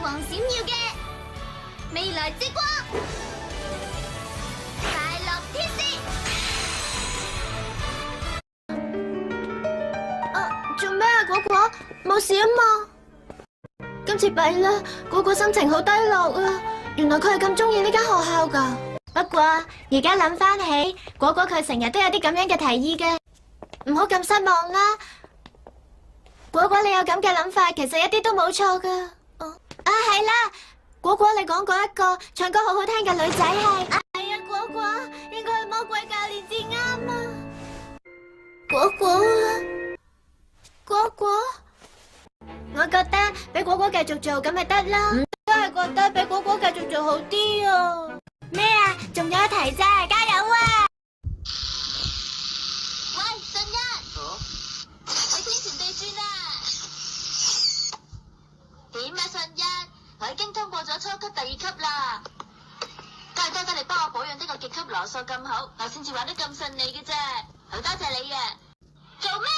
黃閃耀嘅未來之光，快樂天使。做咩啊？果果冇事啊嘛？今次弊啦，果果心情好低落啊！原來佢係咁中意呢間學校噶。不過而家諗翻起，果果佢成日都有啲咁樣嘅提議嘅，唔好咁失望啦。果果你有咁嘅諗法，其實一啲都冇錯噶。係啦，果果你講過一個唱歌好好聽嘅女仔係，係啊，果果應該係魔鬼教練至啱啊。果果。果果，我覺得俾果果繼續做咁咪得啦。都係覺得俾果果繼續做好啲啊。咩啊？仲有一題啫，加油啊！喂，順一，你天旋地轉啊！點啊，順一，我已經通過咗初級第2級啦。都係多得你幫我保養呢個極級羅素咁好，我先至玩得咁順利嘅啫。好多謝你啊！做咩？